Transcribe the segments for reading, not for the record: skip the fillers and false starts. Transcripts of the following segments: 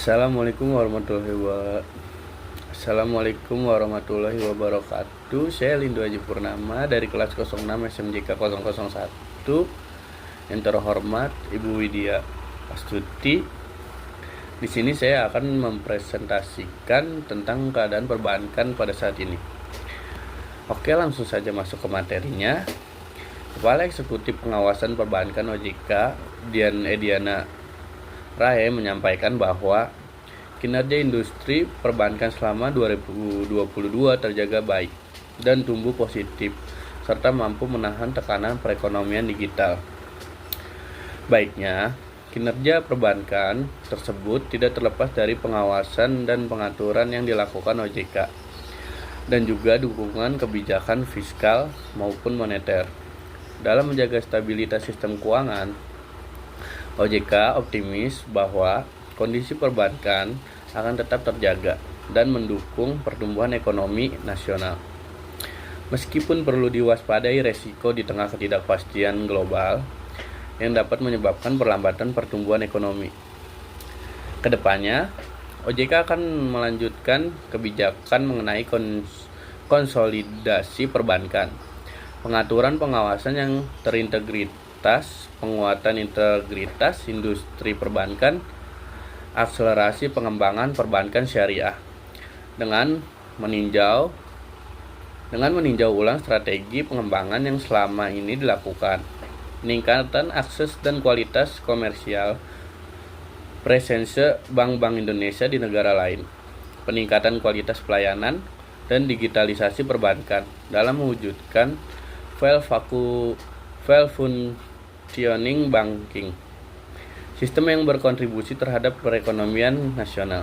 Assalamualaikum warahmatullahi wabarakatuh. Saya Lindu Aji Purnama dari kelas 06 SMJK 001. Yang terhormat Ibu Widya Astuti. Di sini saya akan mempresentasikan tentang keadaan perbankan pada saat ini. Oke, langsung saja masuk ke materinya. Kepala Eksekutif Pengawasan Perbankan OJK, Dian Ediana Rae, menyampaikan bahwa kinerja industri perbankan selama 2022 terjaga baik dan tumbuh positif, serta mampu menahan tekanan perekonomian digital. Baiknya, kinerja perbankan tersebut tidak terlepas dari pengawasan dan pengaturan yang dilakukan OJK, dan juga dukungan kebijakan fiskal maupun moneter. Dalam menjaga stabilitas sistem keuangan, OJK optimis bahwa kondisi perbankan akan tetap terjaga dan mendukung pertumbuhan ekonomi nasional. Meskipun perlu diwaspadai resiko di tengah ketidakpastian global yang dapat menyebabkan perlambatan pertumbuhan ekonomi. Kedepannya, OJK akan melanjutkan kebijakan mengenai konsolidasi perbankan, pengaturan pengawasan yang terintegritas, penguatan integritas industri perbankan, akselerasi pengembangan perbankan syariah dengan meninjau ulang strategi pengembangan yang selama ini dilakukan, peningkatan akses dan kualitas komersial, presense bank-bank Indonesia di negara lain, peningkatan kualitas pelayanan dan digitalisasi perbankan dalam mewujudkan functioning banking, sistem yang berkontribusi terhadap perekonomian nasional.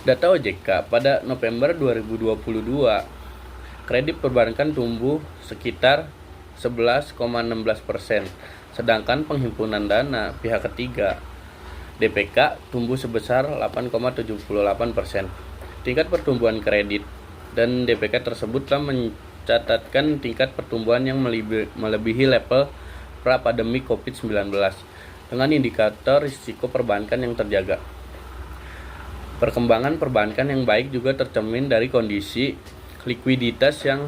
Data OJK pada November 2022, kredit perbankan tumbuh sekitar 11,16%, sedangkan penghimpunan dana pihak ketiga DPK tumbuh sebesar 8,78%. Tingkat pertumbuhan kredit dan DPK tersebut telah mencatatkan tingkat pertumbuhan yang melebihi level pra-pandemi COVID-19 dengan indikator risiko perbankan yang terjaga. Perkembangan perbankan yang baik juga tercermin dari kondisi likuiditas yang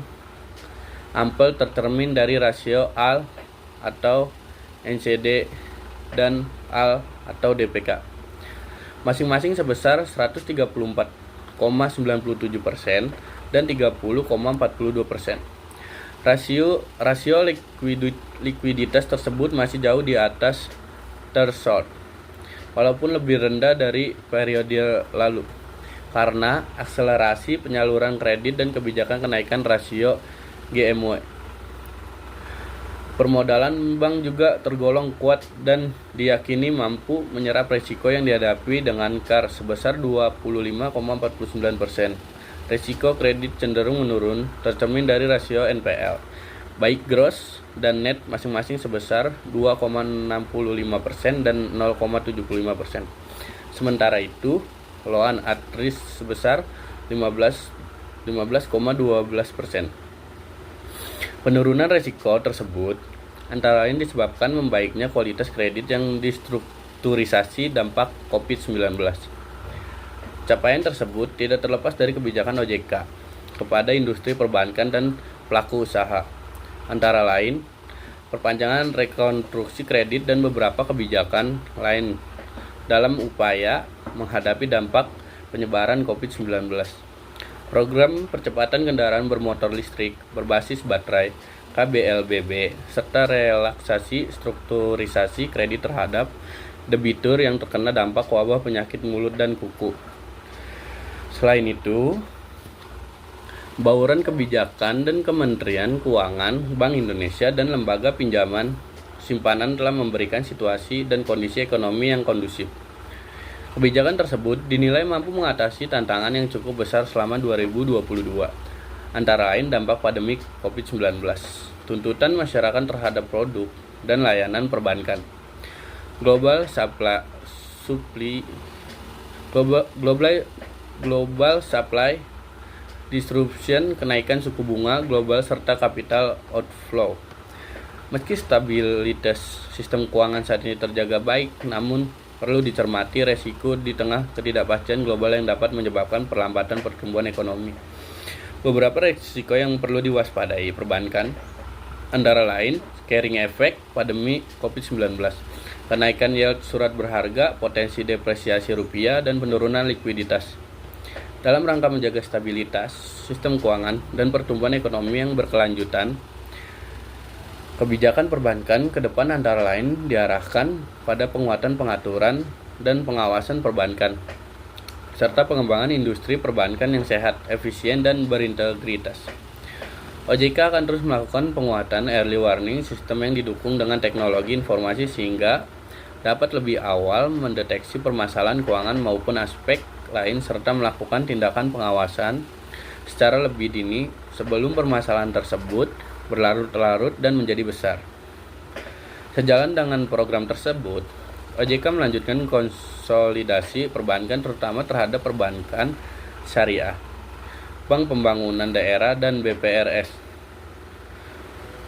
ampel, tercermin dari rasio AL atau NCD dan AL atau DPK masing-masing sebesar 134,97% dan 30,42%. Rasio likuiditas tersebut masih jauh di atas threshold, walaupun lebih rendah dari periode lalu karena akselerasi penyaluran kredit dan kebijakan kenaikan rasio GMW. Permodalan bank juga tergolong kuat dan diyakini mampu menyerap risiko yang dihadapi dengan CAR sebesar 25,49%. Risiko kredit cenderung menurun, tercermin dari rasio NPL, baik gross dan net masing-masing sebesar 2,65% dan 0,75%. Sementara itu, loan at risk sebesar 15,12%. Penurunan risiko tersebut antara lain disebabkan membaiknya kualitas kredit yang distrukturisasi dampak COVID-19. Capaian tersebut tidak terlepas dari kebijakan OJK kepada industri perbankan dan pelaku usaha, antara lain perpanjangan rekonstruksi kredit dan beberapa kebijakan lain dalam upaya menghadapi dampak penyebaran COVID-19. Program percepatan kendaraan bermotor listrik berbasis baterai KBLBB serta relaksasi strukturisasi kredit terhadap debitur yang terkena dampak wabah penyakit mulut dan kuku. Selain itu, bauran kebijakan dan Kementerian Keuangan, Bank Indonesia, dan lembaga pinjaman simpanan telah memberikan situasi dan kondisi ekonomi yang kondusif. Kebijakan tersebut dinilai mampu mengatasi tantangan yang cukup besar selama 2022, antara lain dampak pandemi COVID-19, tuntutan masyarakat terhadap produk dan layanan perbankan, global supply disruption, kenaikan suku bunga global, serta capital outflow. Meski stabilitas sistem keuangan saat ini terjaga baik, namun perlu dicermati resiko di tengah ketidakpastian global yang dapat menyebabkan perlambatan pertumbuhan ekonomi. Beberapa resiko yang perlu diwaspadai perbankan antara lain carrying effect pandemi COVID-19, kenaikan yield surat berharga, potensi depresiasi rupiah, dan penurunan likuiditas. Dalam rangka menjaga stabilitas sistem keuangan dan pertumbuhan ekonomi yang berkelanjutan, kebijakan perbankan ke depan antara lain diarahkan pada penguatan pengaturan dan pengawasan perbankan, serta pengembangan industri perbankan yang sehat, efisien, dan berintegritas. OJK akan terus melakukan penguatan early warning system yang didukung dengan teknologi informasi sehingga dapat lebih awal mendeteksi permasalahan keuangan maupun aspek lain serta melakukan tindakan pengawasan secara lebih dini sebelum permasalahan tersebut berlarut-larut dan menjadi besar. Sejalan dengan program tersebut, OJK melanjutkan konsolidasi perbankan terutama terhadap perbankan syariah, Bank Pembangunan Daerah, dan BPRS.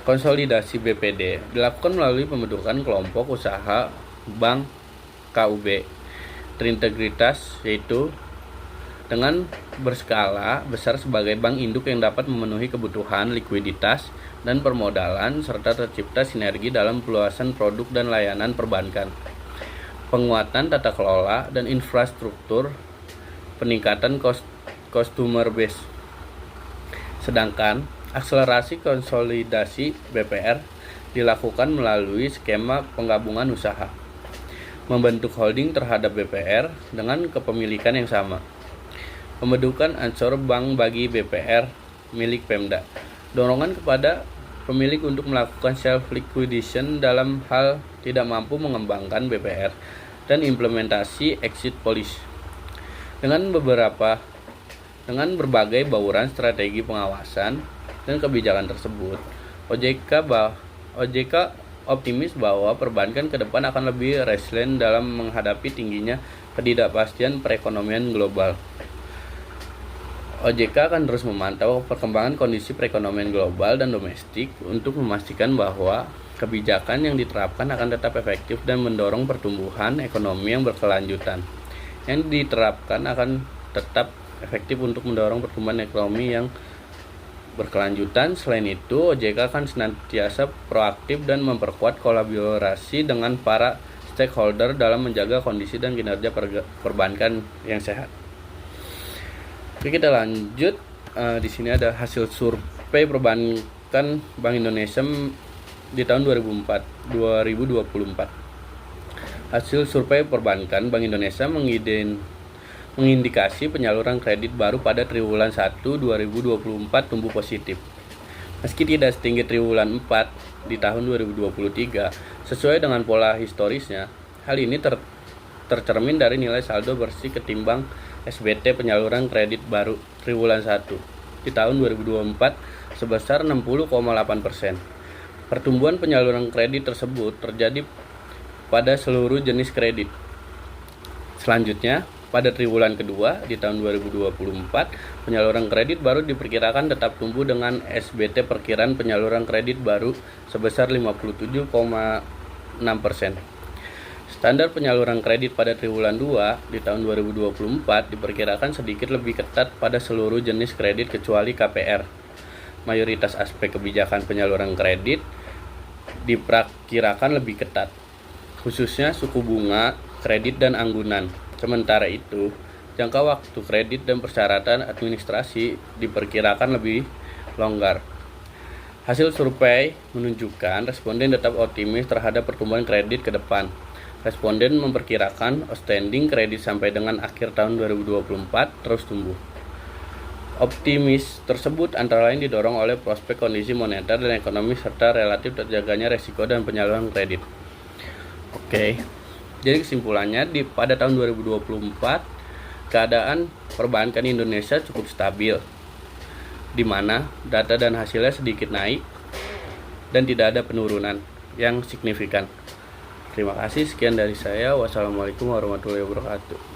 Konsolidasi BPD dilakukan melalui pembentukan kelompok usaha bank KUB terintegritas, yaitu dengan berskala besar sebagai bank induk yang dapat memenuhi kebutuhan likuiditas dan permodalan serta tercipta sinergi dalam peluasan produk dan layanan perbankan, penguatan tata kelola dan infrastruktur, peningkatan customer base. Sedangkan akselerasi konsolidasi BPR dilakukan melalui skema penggabungan usaha, membentuk holding terhadap BPR dengan kepemilikan yang sama, pembentukan ansor bank bagi BPR milik Pemda, dorongan kepada pemilik untuk melakukan self liquidation dalam hal tidak mampu mengembangkan BPR, dan implementasi exit policy. Dengan berbagai bauran strategi pengawasan dan kebijakan tersebut, OJK optimis bahwa perbankan ke depan akan lebih resilient dalam menghadapi tingginya ketidakpastian perekonomian global. OJK akan terus memantau perkembangan kondisi perekonomian global dan domestik untuk memastikan bahwa kebijakan yang diterapkan akan tetap efektif dan mendorong pertumbuhan ekonomi yang berkelanjutan. Yang diterapkan akan tetap efektif untuk mendorong pertumbuhan ekonomi yang berkelanjutan. Selain itu, OJK akan senantiasa proaktif dan memperkuat kolaborasi dengan para stakeholder dalam menjaga kondisi dan kinerja perbankan yang sehat. Oke, kita lanjut. Di sini ada hasil survei perbankan Bank Indonesia di tahun 2024. Hasil survei perbankan Bank Indonesia mengindikasi penyaluran kredit baru pada triwulan 1 2024 tumbuh positif. Meski tidak setinggi triwulan 4 di tahun 2023, sesuai dengan pola historisnya, hal ini tercermin dari nilai saldo bersih ketimbang SBT penyaluran kredit baru triwulan 1 di tahun 2024 sebesar 60,8%. Pertumbuhan penyaluran kredit tersebut terjadi pada seluruh jenis kredit. Selanjutnya, pada triwulan kedua di tahun 2024, penyaluran kredit baru diperkirakan tetap tumbuh dengan SBT perkiraan penyaluran kredit baru sebesar 57,6%. Standar penyaluran kredit pada triwulan 2 di tahun 2024 diperkirakan sedikit lebih ketat pada seluruh jenis kredit kecuali KPR. Mayoritas aspek kebijakan penyaluran kredit diperkirakan lebih ketat, khususnya suku bunga, kredit, dan anggunan. Sementara itu, jangka waktu kredit dan persyaratan administrasi diperkirakan lebih longgar. Hasil survei menunjukkan responden tetap optimis terhadap pertumbuhan kredit ke depan. Responden memperkirakan outstanding kredit sampai dengan akhir tahun 2024 terus tumbuh. Optimis tersebut antara lain didorong oleh prospek kondisi moneter dan ekonomi serta relatif terjaganya resiko dan penyaluran kredit. Oke. Jadi kesimpulannya, pada tahun 2024 keadaan perbankan Indonesia cukup stabil, di mana data dan hasilnya sedikit naik dan tidak ada penurunan yang signifikan. Terima kasih, sekian dari saya. Wassalamualaikum warahmatullahi wabarakatuh.